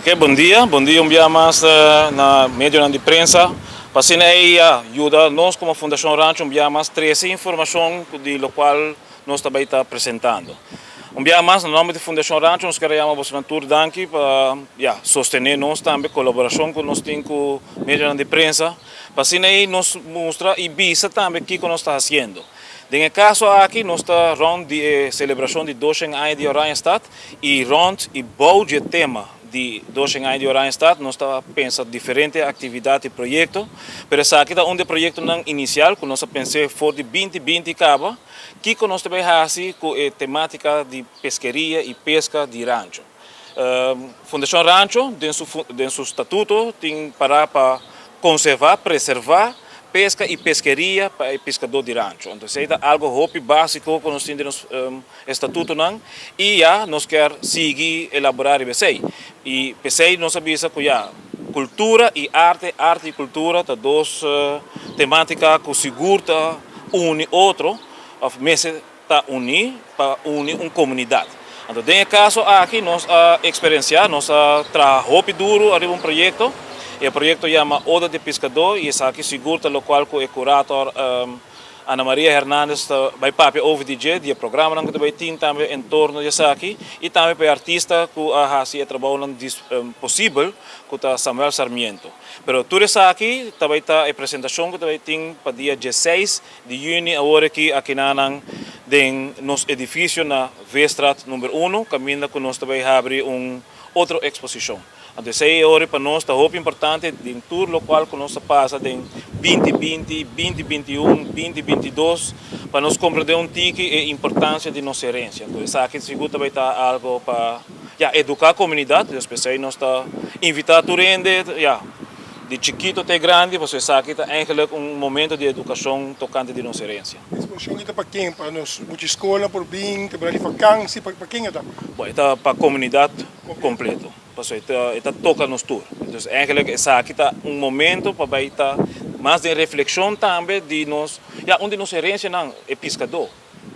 Ok, bom dia um dia mais na mídia de imprensa. Para aí ajuda nós como Fundação Rancho um dia mais trazer informação do qual nós também está apresentando. Um dia mais no nome da Fundação Rancho nós queremos uma tour daqui para sostener nós também colaboração com nós tem com mídia de imprensa. Para aí nós mostra e visa também o que nós está fazendo. Nesse caso aqui, nós estamos rond de celebração de 200 anos de Oranjestad e rond e bom de tema de 200 anos de Oranjestad, nós estamos pensando diferentes atividades e projetos, mas aqui está um projeto inicial que nós pensamos for de 2020 acaba, que nós também fazemos com a temática de pesqueria e pesca de rancho. Fundação Rancho, dentro do seu estatuto, tem para conservar, preservar pesca e pesqueria para o pescador de rancho. Então, isso é algo básico que nós temos no estatuto e nós queremos seguir elaborar isso. E pensei nós sabemos que cultura e arte e cultura são duas temáticas que seguro une outro, mas está unir para unir uma comunidade. Então, nesse caso aqui nós experienciar, nós trabalhamos duro arriba um projeto. O projeto chama Oda de Pescador e está aqui seguro no qual o curator Ana Maria Hernandes vai papel over DJ, de programa que também tem também em torno disso aqui e também para artista que faz trabalho possível que Samuel Sarmiento. Pero tudo isso aqui também está a apresentação que também tem para dia 16 de junho agora aqui na nos edifício na Weststraat número 1, caminho que nós também abrir outra exposição. Então, hoje para nós é muito importante de tour local que nós passa em 2020, 2021, 2022 para nós compreender tique a importância de nossa herência. Então, isso aqui seguro também está algo para educar a comunidade, especialmente nós está invitar a turende, de chiquito até grande, você sabe que está eigenlijk momento de educação tocante de nossa herência. A exposição está para quem? Para nós, muita escola, por bem, para ali vacancy, para quem está? Bom, está para a comunidade completa. Está toca nos tour. Então, eigenlijk essa aqui está momento para estar mais de reflexão também de nós, onde nossa herência não é pescador.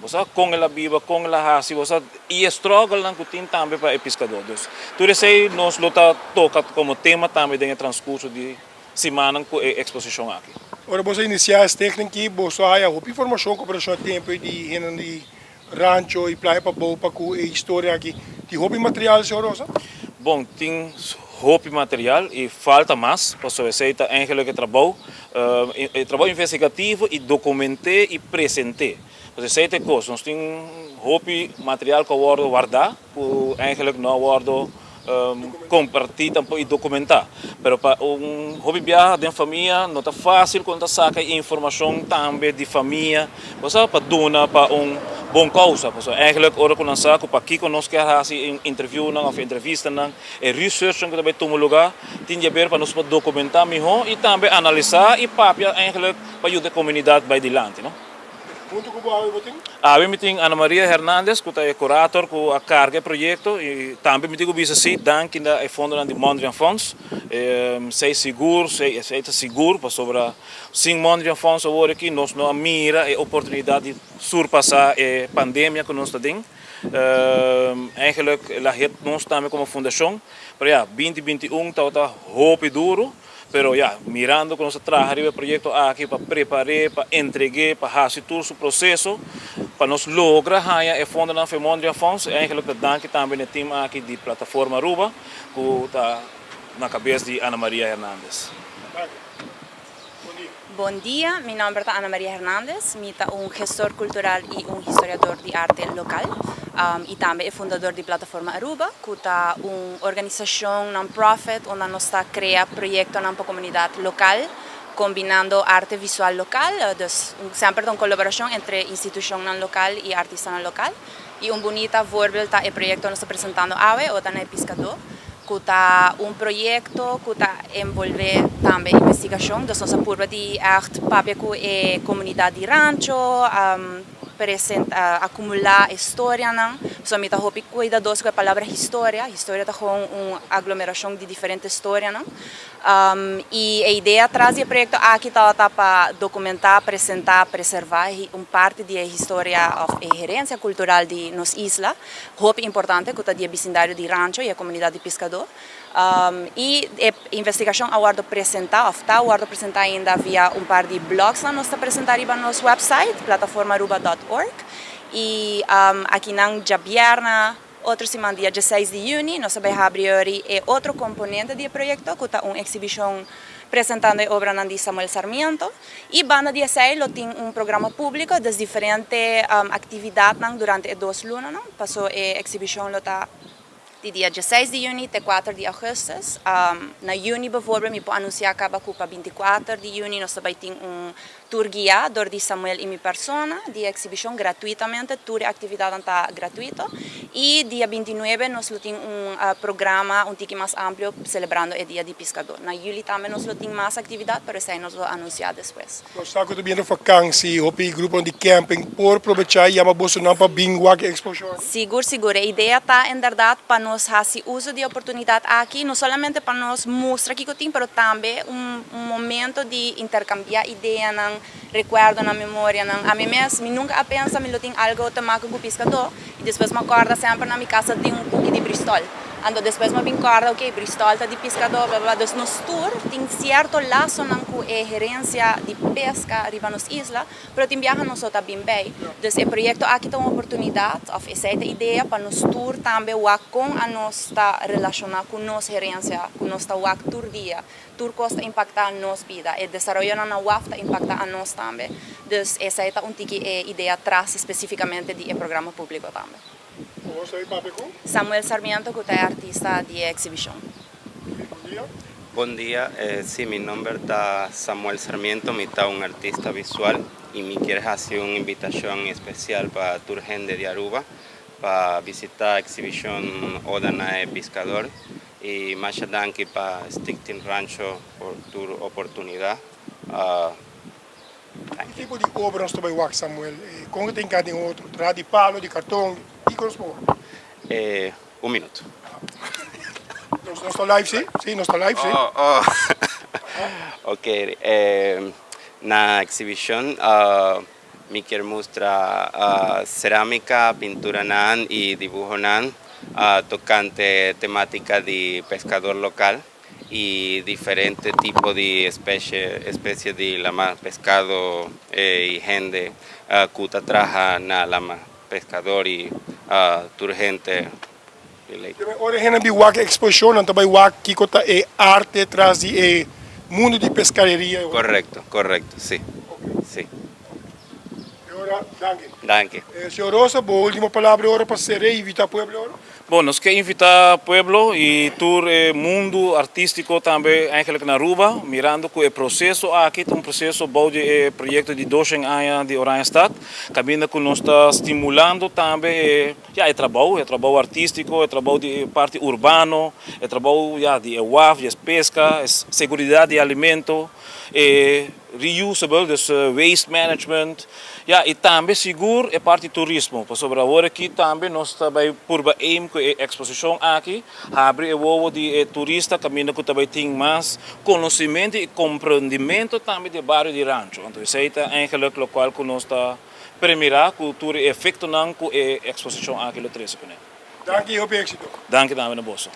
Você com ela viva, com ela hasi, você e struggle não tem também para o pescador. Então, tudo isso nós luta toca como tema também no transcurso de semana com a exposição aqui. Ora, você iniciar as técnicas, você há a informação com o tempo de rancho e praia para boa para a história aqui. Tem hobby material, senhor? Bom, tem hobby material e falta mais, porque você está eigenlijk trabalho investigativo e documentar e apresentar. Você tem coisas, nós temos hobby material que eu guardar, que eigenlijk não guardo compartilhar e documentar. Mas para hobby viajar de família não é fácil quando saca informação também de família, você para donar para bom causa, porque eigenlijk ora quando saca para aqui que nós queremos fazer interview ou entrevista e research que também toma lugar, tem que ver para nós documentar melhor e também analisar e para eigenlijk para ajudar a comunidade vai adiante, não? Muito que boa você tem? Eu tenho Ana Maria Hernandes, que é curator com a carga projeto e também me digo bisa sim, danke da fundo de Mondrian Fonds, sei seguro para sobre sim Mondrian Fonds agora aqui nós não mira a oportunidade de surpassar a pandemia que nós temos. Eigenlijk la het nós também como fundação, para 2021 está hope duro. Pero mirando que nós trabalhamos o projeto aqui para preparar, para entregar, para fazer todo o processo, para nós lograr a fundo na Mondrian Fonds, eigenlijk danke também ao time aqui de plataforma Aruba, que está na cabeça de Ana Maria Hernandes. Bom dia, meu nome é Ana Maria Hernandes, sou gestor cultural e historiador de arte local e também fundador da plataforma Aruba, que é uma organização non-profit onde nós criamos projetos para a comunidade local, combinando arte visual local, sempre uma colaboração entre instituição local e artista local. E bonito voorbeeld é o projeto que nós estamos apresentando hoje, o da Pescador, que é projeto que envolve também investigação, então nós apuramos de arte para a comunidade de rancho, acumular história, so mita hopi cuidadoso com a palavra história está com uma aglomeração de diferentes histórias, e a ideia atrás do projeto aqui está para documentar, apresentar, preservar parte da história e herência cultural de nossa isla, hopi importante que está de vecindário de rancho e a comunidade de pescador, E a investigação aguardo apresentar, aguardo apresentar ainda via par de blogs lá nós apresentar no nosso website, plataformaruba.org. E aqui na Jabierna, outra semana, dia 16 de junho, nós vamos abrir outro componente do projeto, que é uma exibição apresentando a obra de Samuel Sarmiento. E banda 16 tem programa público das diferentes atividades durante 2 lunas. Passou a exibição de dia 16 de junho até 4 de agosto. Na junho, bijvoorbeeld, me pode anunciar que para 24 de junho nós também temos tour guiado de Samuel e minha persona, de exibição gratuitamente, tour e atividade está gratuito. E dia 29 nós temos programa um pouco mais amplo celebrando o dia do pescador. Na julho também nós temos mais atividade, mas isso nós vamos anunciar depois. Nós estamos também na vacância, o grupo de camping, por aproveitar e amar para bingo aqui exposição. Seguro. A ideia está, em verdade, para nós fazer uso de oportunidade aqui, não somente para nós mostrar que tem, mas também momento de intercambiar ideias, recuerdo na memória. A mim mesmo, nunca penso que eu tenho algo temático com o pescador, e depois me acordo sempre na minha casa tem pouco de Bristol. Então depois me acordo, ok, Bristol está de pescador, blá blá. Então nos tour tem certo laço com a gerência de pesca arriba nas islas, mas tem viagem nós também bem. Então o projeto aqui tem uma oportunidade, essa é a ideia para nos tour também com a nossa relacionar com nossa gerência, com nossa tour dia. Tour costa impactar nossa vida, e desenvolver na WAFTA impactar a nós também. Então essa é a ideia atrás especificamente do programa público também. Samuel Sarmiento, que é artista de exhibición. Buen día, sí, mi nombre es Samuel Sarmiento, mi está un artista visual y me quiero hacer una invitación especial para tour gente de Aruba para visitar la exhibición Odana el Pescador y más adelante para Sticktin Rancho por tu oportunidad. Que tipo de obra nós também vamos, Samuel? Como tem cada outro? Traz de palo, de cartão, e com os Un minuto. Nós estamos live, sim? Sim, nós estamos live, sim. Ok, na exhibición me quiero mostrar cerámica, pintura nan y dibujo nan, tocante temática de pescador local y diferentes tipos de especies de lama pescado y gente que trabaja na lama pescador y turgente. Ora gente de wak exposição, também wak que conta arte atrás de mundo de pescaria. Correcto, sí. Okay. Sí. Ora, Danke. Senhor Rosa, boa última palavra ora para ser e invitar o povo. Bom, nós queremos invitar o povo e tour mundo artístico também eigenlijk na Aruba, mirando que o processo aqui é processo bom de projeto de 2 anos de Oranjestad, caminho que nós está estimulando também é trabalho artístico, é trabalho de parte urbano, é trabalho de WAF, de pesca, segurança de alimento, reusable, dus waste management. Ja, e também seguro é parte turismo. Por sobre agora aqui também nós também por aim com a exposição aqui, abre o de turista caminho que também tem mais conhecimento e compreendimento também do bairro de Rancho. Então isso é eigenlijk local que nós está premirar cultura e efeito não com a exposição aqui no 13. Dank je, heel veel. Dank je, dames en bossen.